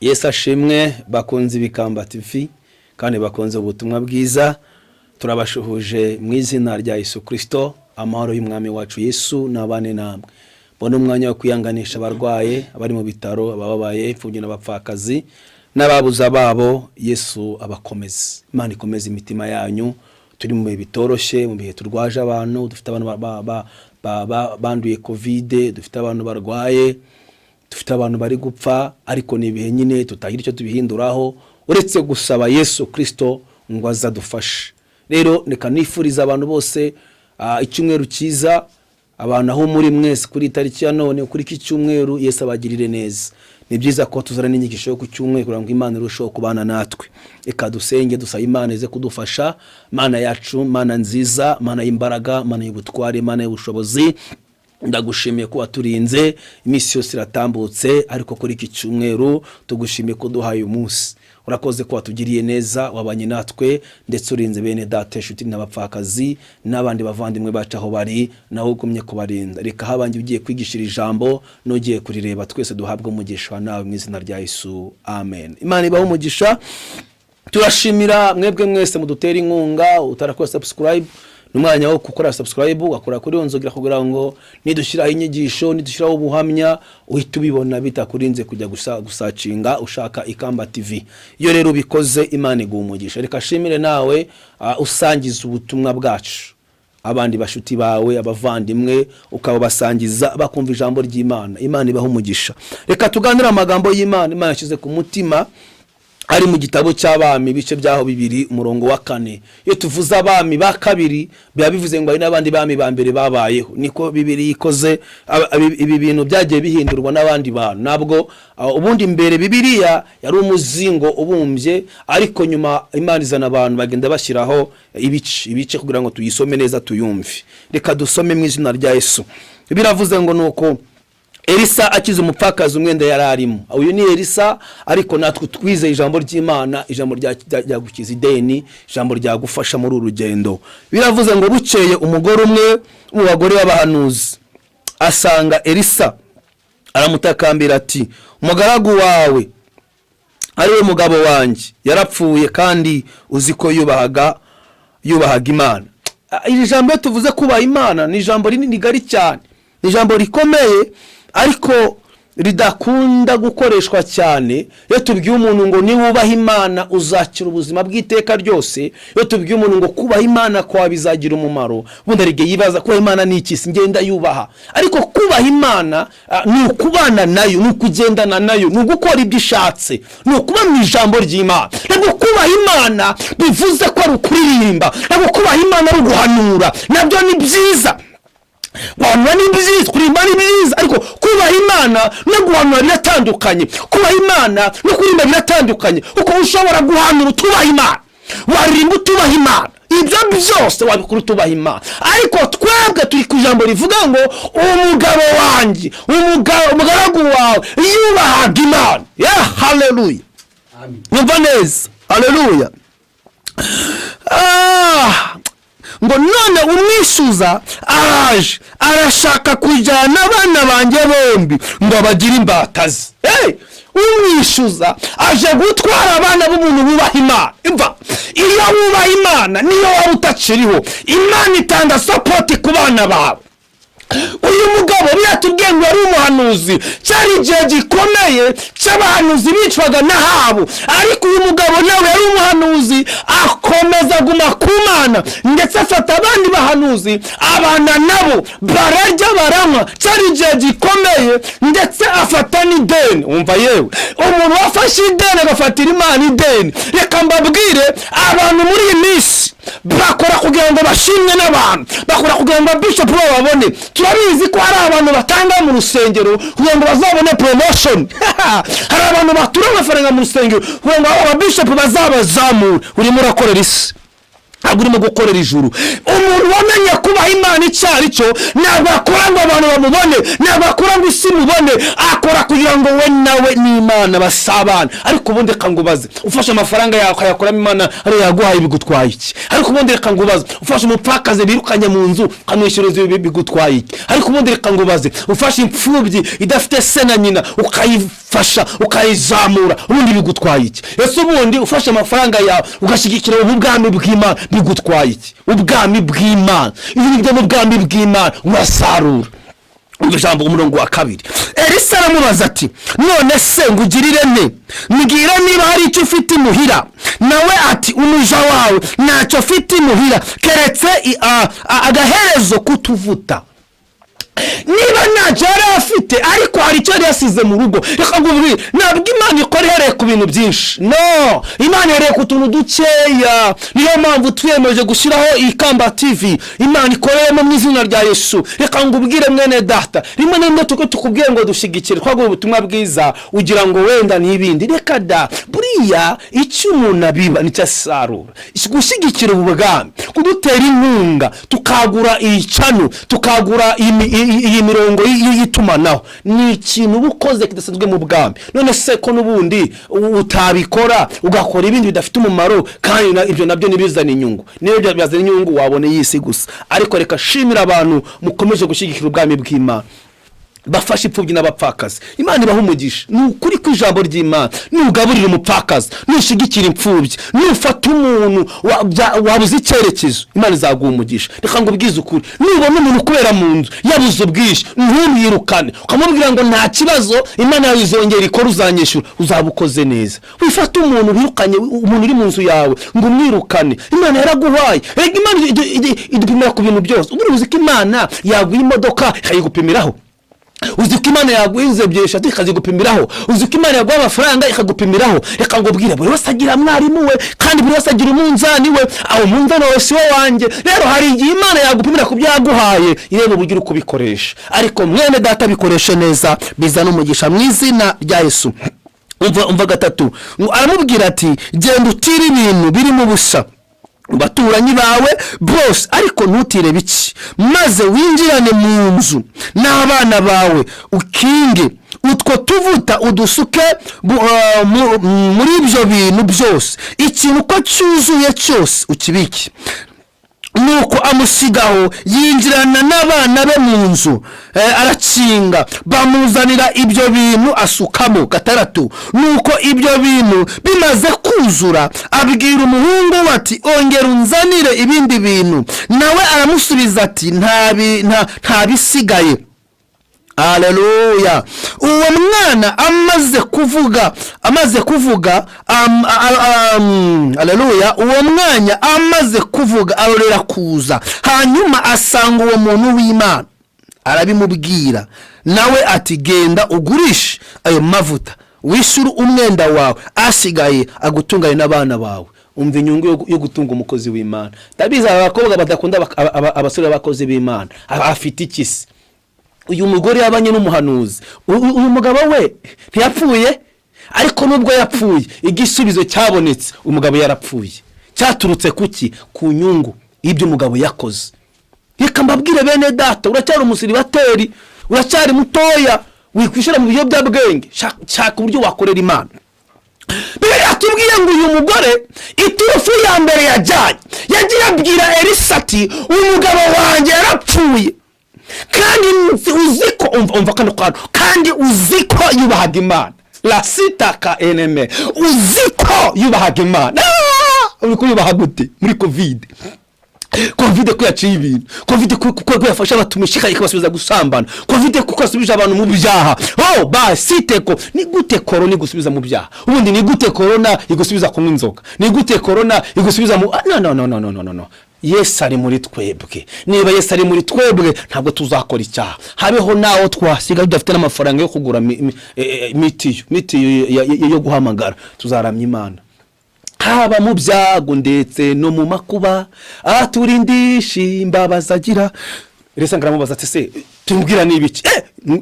Yesu ashimwe bakunze ibikamba TV kandi bakunze ubutumwa bwiza. Turabashuhuje mu izina rya Yesu Kristo. Amahoro y'umwami wacu Yesu nabane namwe. Bona umwanya wo kuyanganisha abarwaye, abari mu bitaro, abababaye, imfubyi n'abapfakazi n'ababuza babo. Yesu abakomeze. Imana ikomeze imitima yanyu. Turi mu bihe bitoroshye, mu bihe turwaje abantu, dufite abantu banduye covid, dufite abantu barwaye, dufite abantu bari gupfa, ariko ni ibihe nyine tutagira icyo tubihinduraho uretse gusaba Yesu Kristo ngo azadufashe. Rero reka nifuriza abantu bose icyumweru cyiza, abantu aho muri mwese kuri tariki ya none kuri iki cyumweru Yesu abagirire neza. Ni byiza ko tuzana n'inyigisho yo ku cyumweru kugira ngo Imana irusheho kubana natwe. Eka dusenge dusaba Imana ize kudufasha. Mana yacu, Mana nziza, Mana y'imbaraga, Mana y'ubutware, Mana y'ubushobozi, ndagushimiye ko waturinze iminsi yose iratambutse, ariko kuri iki cyumweru tugushimiye ko duhaye umunsi. Urakoze ko watugiriye neza, wabanye natwe ndetse urinze bene data, inshuti n'abapfakazi n'abandi bavandimwe bacu aho bari, naho ugumye kubarinda. Reka habanje ugiye kwigishira ijambo n'ugiye kurireba, twese duhabwe umugisha nawe mu izina rya Yesu, amen. Imana ibaho umugisha. Turashimira mwebwe mwese mudutera inkunga, utarakora subscribe numwanya wo gukora subscribe, ugakora kuri onzogira kugira ngo nidushyiraho inyigisho, nidushyiraho ubuhamya uhita ubibona bitakurinze kujya gusacinga ushaka Ikamba TV. Iyo rero bikoze, Imana igumugisha. Reka shimire nawe usangiza ubutumwa bwacu abandi bashuti bawe, abavandimwe, ukaba basangiza bakumva ijambo ry'Imana. Imana ibaho umugisha. Reka tuganira amagambo y'Imana Imana yashyize ku mutima ari mu gitabo cy'Abami bice byaho 2 umurongo wa 4. Iyo tuvuza abami ba kabiri biba bivuze ngo ari nabandi bami ba mbere babayeho. Niko Bibiri ikoze. Ibi bintu byagiye bihindurwa n'abandi bantu. Nabwo ubundi mbere Bibiliya yari umuzingo ubumbye, ariko nyuma Imana izana abantu bagenda bashyiraho ibice kugira ngo tuyisome neza tuyumve. Reka dusome mu izina rya Yesu. Biravuze ngo nuko Elisa akize umupfakazi umwenda yararimo. Uyu ni Elisa, ariko natwe twize ijambo ry'Imana, ijambo rya gukiza ideni, ijambo rya gufasha muri urugendo. Biravuze ngo bukeye umugore umwe mu bagore b'abahanuzi asanga Elisa, aramutakambira ati, umugaragu wawe ari we mugabo wanjye yarapfuye, kandi uzi ko yubahaga Imana. Iri jambo tuvuze kubaha Imana ni ijambo rinini gari cyane, ni ijambo rikomeye, ariko ridakunda gukoreshwa cyane. Iyo tubwiye umuntu ngo ni wubaha Imana uzakira ubuzima bw'iteka ryose, iyo tubwiye umuntu ngo kubaha Imana kwa bizagira umumaro, bundi arige yibaza kubaha Imana ni iki, ngenda yubaha. Ariko kubaha Imana ni ukubana nayo, ni ukugendana nayo, ni ugukora ibyo ishatse, ni ukuba mu ijambo ry'Imana. Ntabwo kubaha Imana bivuze ko ari ukuririmba, ntabwo kubaha Imana ari uguhanura. Nabyo ni byiza, guhanura ni byiza, kurimba ni byiza, ariko kubaha Imana no guhanura biratandukanye. Kubaha Imana no kurimba biratandukanye. Uko ushobora guhanura utubaha Imana, waririmba utubaha Imana, ibyo byose wabikora utubaha Imana. Ariko twebwe turi ku ijambo rivuga ngo umugabo wanjye, umugaragu wawe yubahaga Imana. Haleluya, amen. Numva neza, haleluya. Ngo none umwishyuza araje, arashaka kujyana abana banjye bombi ngo bagire imbatazi. Umwishyuza aje gutwara abana b'umuntu bubaha Imana. Imva, iyo wubaha Imana niyo waba utakiriho, Imana itanga support ku bana bawe. Uyu mugabo biratubwiye ngo yari umuhanuzi, cyari igihe gikomeye cy'abahanuzi bicwaga n'Ahabu, ariko uyu mugabo nawe yari umuhanuzi, akomeza guma ku Mana, ndetse afata abandi bahanuzi abana nabo bararya baranywa. Cyari igihe gikomeye, ndetse afata n'ideni. Umva yewe, umuntu wafashe ideni agafatira Imana ideni. Reka mbabwire, abantu muri iyi minsi bakora kugira ngo bashimwe n'abantu, bakora kugira ngo bishop babone. Turabizi ko hari abantu batanga mu rusengero kugira ngo bazabone promotion. Hari abantu batura amafaranga mu rusengero kugira ngo aba bishop bazabazamura. Urimo urakorera isi, ntabwo urimo gukorera ijuru. Umuntu wamenye kubaha Imana icyo ari cyo ntabwo akora ngo abantu bamubone, ntabwo akora ngo isi mubone, akora kugira ngo we nawe n'Imana basabane. Ariko ubundi reka ngubaze, ufashe amafaranga yawe ukayakoramo Imana ari yaguhaye bigutwaye iki? Ariko ubundi reka ngubaze, ufashe umupfakazi birukanye mu nzu ukamwishyuza bigutwaye iki? Ariko ubundi reka ngubaze, ufashe imfubyi idafite se na nyina ukayifasha ukayizamura, ubundi bigutwaye iki? Ese ubundi ufashe amafaranga yawe ugashyigikira ubwami bw'Imana bigutwaye iki? Ubwami bw'Imana, iyo ujya mu bwami bw'Imana urasarura. Ijambo umurongo wa 2, Elisa aramubaza ati none se ngugirire nte? Mbwira niba hari icyo ufite imuhira. Nawe ati umuja wawe ntacyo afite imuhira keretse agaherezo kutuvuta. Niba ntacyo yari afite ariko hari icyo yari yasize mu rugo, reka ngubwire, ntabwo Imana ikora ihereye ku bintu byinshi. No, Imana ihereye ku tuntu dukeya. Niyo mpamvu twiyemeje gushyiraho Ikamba TV. Imana ikoreyemo mu izina rya Yesu. Reka ngubwire mwene data, rimwe na rimwe tukubwiye ngo dushyigikire twagura ubutumwa bwiza ugira ngo wenda n'ibindi. Reka da, buriya icyo umuntu abiba nicyo asarura. Gushyigikira ubwami, kudutera inkunga, tukagura icano, tukagura iyi mirongo y'itumanaho, ni ikintu ubukoze kidasanzwe mu bwami. None se ko n'ubundi utabikora ugakora ibindi bidafite umumaro, kandi ibyo nabyo nibizana inyungu. Niyo byazana inyungu wabone yisi gusa. Ariko reka shimira abantu mukomeje gushyigikira ubwami bw'Imana, bafashe imfubyi n'abapfakazi. Imana ibaha umugisha. Ni ukuri ku ijambo ry'Imana. Nugaburira umupfakazi, nushigikira imfubyi, nufata umuntu wabuze icyerekezo, Imana izaguha umugisha. Reka ngubwize ukuri, nubona umuntu kubera mu nzu yabuze ubwishyu, ntumwirukane, ukamubwira ngo nta kibazo, Imana yawe izongera ikora, uzanyishyura, uzabukoze neza. Wifata umuntu wirukanye, umuntu uri mu nzu yawe ngo umwirukane, Imana yaraguhaye. Imana idupimira ku bintu byose. Uzi ko Imana yaguha imodoka ikayigupimiraho? Uzi ko Imana yaguhinze byesha ikazigupimiraho? Uzi ko Imana yaguha amafaranga ikagupimiraho? Reka ngubwire, buri wese agira mwarimu we, kandi buri wese agira umunzani we. Aho umunzani wawe si wo wanjye. Rero hari igihe Imana yagupimira ku byaguhaye, irebe uburyo uri kubikoresha. Ariko mwene data, bikoreshe neza, bizana umugisha mu izina rya Yesu. Umva 3, aramubwira ati genda utire ibintu birimo ubusa baturanyi bawe bose, ariko ntutire biki, maze winjirane mu nzu n'abana bawe, ukinge utwo tuvuta udusuke muri ibyo bintu byose, ikintu uko cyuzuye cyose ukibike. Nuko amusigaho yinjirana n'abana be mu nzu, arakinga, bamuzanira ibyo bintu asukamo. 6, nuko ibyo bintu bimaze kuzura abwira umuhungu we ati ongera unzanire ibindi bintu. Nawe aramusubiza ati nta bisigaye. Haleluya. Uwo mwana amaze kuvuga haleluya, uwo mwanya amaze kuvuga arorera kuza, hanyuma asanga uwo muntu w'Imana, arabimubwira. Nawe ati genda ugurishe ayo mavuta, wishyure umwenda wawe, asigaye agutungane n'abana bawe. Umva inyungu yo gutunga umukozi w'Imana. Ndabizi abakobwa badakunda abasore b'abakozi b'Imana, afite ikisi. Uyu mugore yabanye n'umuhanuzi, uyu mugabo we ntiyapfuye, ariko nubwo yapfuye igisubizo cyabonetse. Umugabo yarapfuye, cyaturutse kuki? Ku nyungu y'ibyo umugabo yakoze. Reka mbabwire bene data, uracyari umusiribateri, uracyari mutoya, wikwishira mu biyobyabwenge, shaka uburyo wakorera Imana. Bibiri atubwiye ngo uyu mugore iturufu ya mbere yajyanye, yagiye abwira Elisa ati umugabo wanjye yarapfuye, kandi uziko umva kandi uziko yubahaga Imana. La sitaka eneme, uziko yubahaga Imana. Uri kuyubaha gute muri Covid ko yaciye ibintu? Covid ko yafasha abatumishika ikabasubiza gusambana? Covid ko asubije abantu mu byaha? Siteko ni gute corona igusubiza mu byaha? Ubundi ni gute corona igusubiza kunywa inzoga? Ni gute corona igusubiza mu no. Yesu ari muri twebwe. Niba Yesu ari muri twebwe, ntabwo tuzakora icyaha. Habeho nawo twasiga dufite n'amafaranga yo kugura miti yo guhamagara, tuzaramya Imana. Haba mu byago ndetse no mu makuba, aturindisha imbabazi agira. Elisa ngaramubaza ati se tumbwira ni ibiki?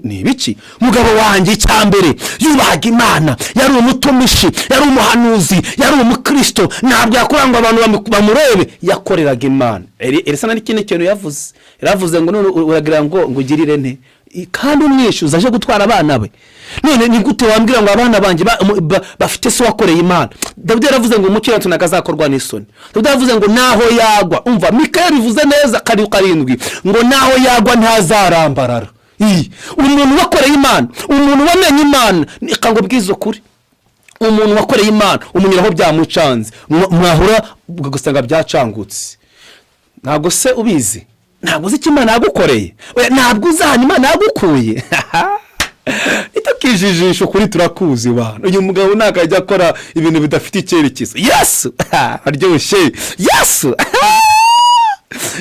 Ni ibiki? Mugabo wanjye cyambere yubahaga Imana, yari umutumishi, yari umuhanuzi, yari umukristo, ntabwo yakoranga abantu bamurebe, yakoreraga Imana. Elisa nari kintu yavuze, yaravuze ngo none uragira ngo ugirire nte kandi umwishyuza aje gutwara abana be. None ni gute wambwira ngo abana banjye bafite se wakoreye Imana? Dawidi yaravuze ngo umukira tunagazakorwa n'isoni. Dawidi yaravuze ngo naho yagwa, umva Mikaya bivuze neza karindwi ngo naho yagwa ntazarambarara. Umuntu wakoreye Imana, umuntu wamenye Imana, ikango bwizo kuri umuntu wakoreye Imana, umunyiraho byamucanze, mwahura gusanga byacangutse. Ntabwo se ubizi, ntabwo uzi icyo Imana yagukoreye, ntabwo uzahana Imana yagukuye. Itakijijisho kuri turakuzi bana. Uyu mugabo nakajya akora ibintu bidafite icyerekezo. Yesu aryoshye. Yesu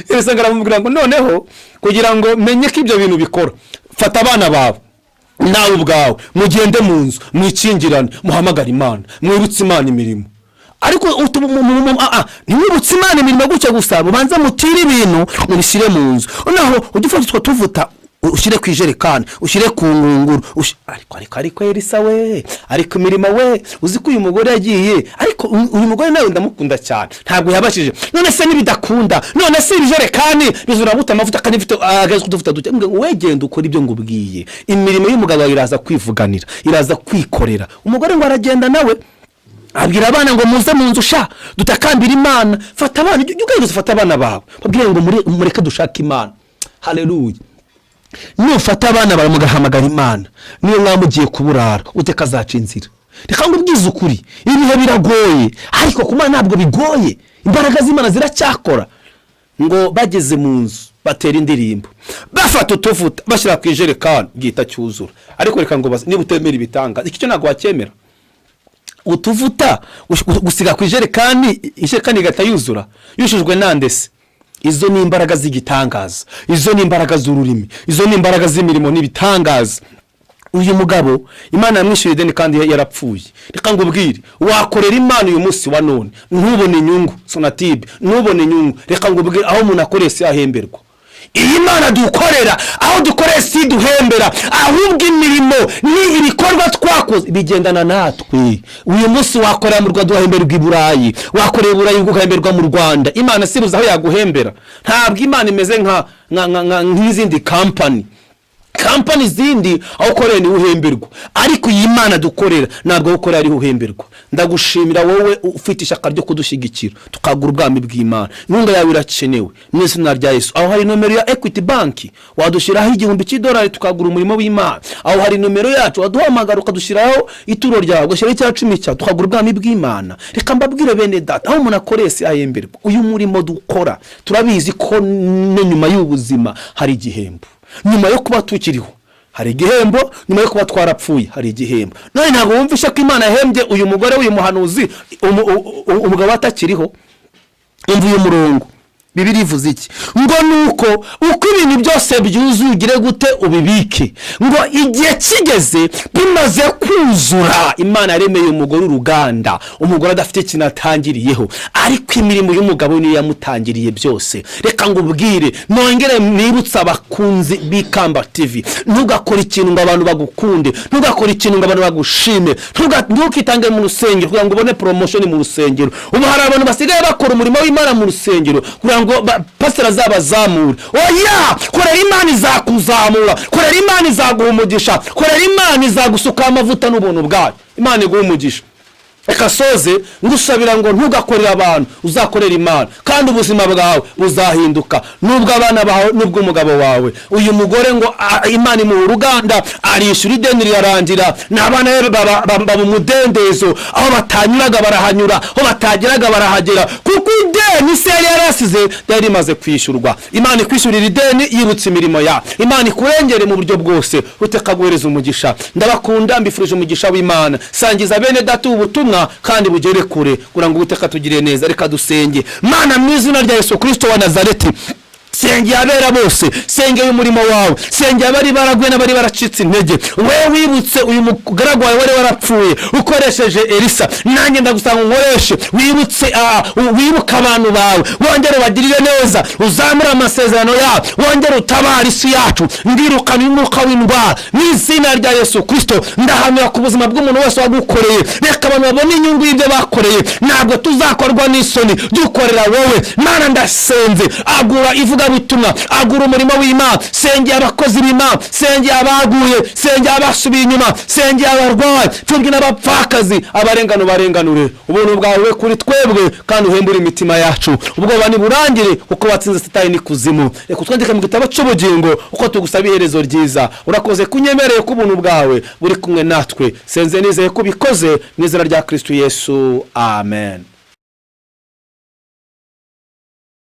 Elisa ngaramubwira ngo noneho kugira ngo menye ko ibyo bintu bikora, fata abana bawe nawe ubwawe mugende mu nzu mwikingirane muhamagara Imana, mwibutse Imana imirimo. Ariko ntiwibutse Imana imirimo gutya gusa, mubanza mutire ibintu mubishyire mu nzu. Naho udufata utwo tuvuta ushyire ku ijerekani, ushyire ku ngunguru, ariko Elisa we, ariko imirimo we, uzi ko uyu mugore yagiye, ariko uyu mugore nawe ndamukunda cyane, ntabwo yabashije. None se nibidakunda, none se ijerekani bizura buta amavuta kandi ifite agaze kudufuta duke, wegenda ukora ibyo ngubwiye. Imirimo y'umugabo iraza kwivuganira, iraza kwikorera. Umugore ngo aragenda nawe abwira abana ngo muze mu nzu sha dutakambira Imana. Fata abana, ugahita fata abana bawe, babwire ngo mureke dushaka Imana. Haleluya. Nufata abana bawe mugahamagara Imana, niyo mwamugiye kuburara uteka zaca inzira. Reka ngubwize ukuri, ibihe biragoye, ariko kuma ntabwo bigoye, imbaraga z'Imana ziracyakora. Ngo bageze mu nzu batera indirimbo, bafata utuvuta bashyira ku ijerekani gihita cyuzura. Ariko reka ngo niba utemera ibitanga iki cyo ntabwo wacyemera. Utuvuta gusiga ku ijerekani igata yuzura, yushujwe nandese. Izo ni imbaraga z'igitangaza, izo ni imbaraga z'ururimi, izo ni imbaraga z'imirimo n'ibitangaza. Uyu mugabo Imana yamwishyuye ideni kandi yarapfuye. Reka ngubwire, wakorera Imana uyu munsi wa none ntubone inyungu, Sonatube ntubone inyungu. Reka ngubwire, aho umuntu akoreye si ahemberwa. Iyi Mana dukorera, aho dukoreye si duhembera, ahubwo imirimo ni ibikorwa twakoze bigendana natwe. Uyu munsi wakorera mu Rwanda uhemberwa i Burayi, wakorera i Burayi ugahemberwa mu Rwanda. Imana siruza aho yaguhembera. Ntabwo Imana imeze nk'izindi company zindi aho ukorera ni uhemberwa, ariko iyi Imana dukorera ntabwo ukorera ari uhemberwa. Ndagushimira wowe ufite ishaka ryo kudushyigikira tukagura ubwami bw'Imana. Inkunga yawe irakenewe mu izina rya Yesu. Aho hari nomero ya Equity Bank wadushiraho $1,000 tukagura umurimo w'Imana. Aho hari nomero yacu waduhamagara ukadushiraho ituro ryawe ugashyira icya 10 cya tukagura ubwami bw'Imana. Reka mbabwire bene data, aho umuntu akoreye si ahemberwa. Uyu murimo dukora turabizi ko nyuma y'ubuzima hari igihembo. Nyuma yo kuba tukiriho hari igihembo, nyuma yo kuba twarapfuye hari igihembo. None ntabwo wumvisha ko Imana yahembye uyu mugore w'uyu muhanuzi umugabo atakiriho? Umva uyu murongo, Bibiri ivuze iki? Ngo nuko uko ibintu byose byuzuye ugire gute ubibike, ngo igihe kigeze bimaze kuzura. Imana yaremeye umugore uruganda, umugore adafite ikintu atangiriyeho, ariko imirimo y'umugabo niyo yamutangiriye byose. Reka ngubwire, nongere nibutsa abakunzi b'Ikamba TV, ntugakora ikintu ngo abantu bagukunde, ntugakora ikintu ngo abantu bagushime, ntukitange mu rusengero kugira ngo ubone promotion mu rusengero. Ubu hari abantu basigaye bakora umurimo w'Imana mu rusengero kugira ngo pastor azabazamura. Oya, korera Imana izakuzamura, korera Imana izaguha umugisha, korera Imana izagusuka amavuta n'ubuntu bwayo. Imana iguha umugisha. Reka soze ngusabira ngo ntugakorera abantu, uzakorera Imana kandi ubuzima bwawe buzahinduka, nubwo abana bawe nubwo umugabo wawe. Uyu mugore ngo Imana mu uruganda arishyura ideni rirarangira, n'abana baba umudendezo, aho batanyuraga barahanyura, aho batageraga barahagera, kuko ideni se yarasize yari imaze kwishyurwa. Imana ikwishyurira ideni yibutse imirimo ya Imana, ikurengere mu buryo bwose, utekaguhereza umugisha. Ndabakunda, mbifurije umugisha w'Imana. Sangiza bene data ubutumwa kandi bugere kure kugira ngo ubuteka tugire neza. Reka dusenge. Mana mu izina rya Yesu Kristo wa Nazareti, sengeye abera bose, sengeye umurimo wawe, sengeye abari baraguye n'abari baracitse intege. Wewe wibutse uyu mugaragu wawe wari warapfuye ukoresheje Elisa, nanjye ndagusanga unkoreshe, wibuka abantu bawe, wongere ubagirire neza, uzamure amasezerano yawe, wongere utabare isi yacu. Ndirukana umwuka w'indwara mu izina rya Yesu Kristo. Ndahamya ku buzima bw'umuntu wese wagukoreye, reka abantu babone inyungu y'ibyo bakoreye. Ntabwo tuzakorwa n'isoni dukorera wowe Mana. Ndasenze, agura ivugabutumwa, agura umurimo w'Imana, sengeye abakozi b'Imana, sengeye abaguye, sengeye abasubiye inyuma, sengeye abarwayi, imfubyi n'abapfakazi, abarengano barenganure. Ubuntu bwawe kuri twebwe kandi uhembure imitima yacu. Ubwoba niburangire kuko watsinze Satani n'ikuzimu. Reka twandike mu gitabo cy'ubugingo uko tugusaba iherezo ryiza. Urakoze kunyemereye ko ubuntu bwawe buri kumwe natwe. Senze nizeye ko bikoze mu izina rya Kristo Yesu. Amen.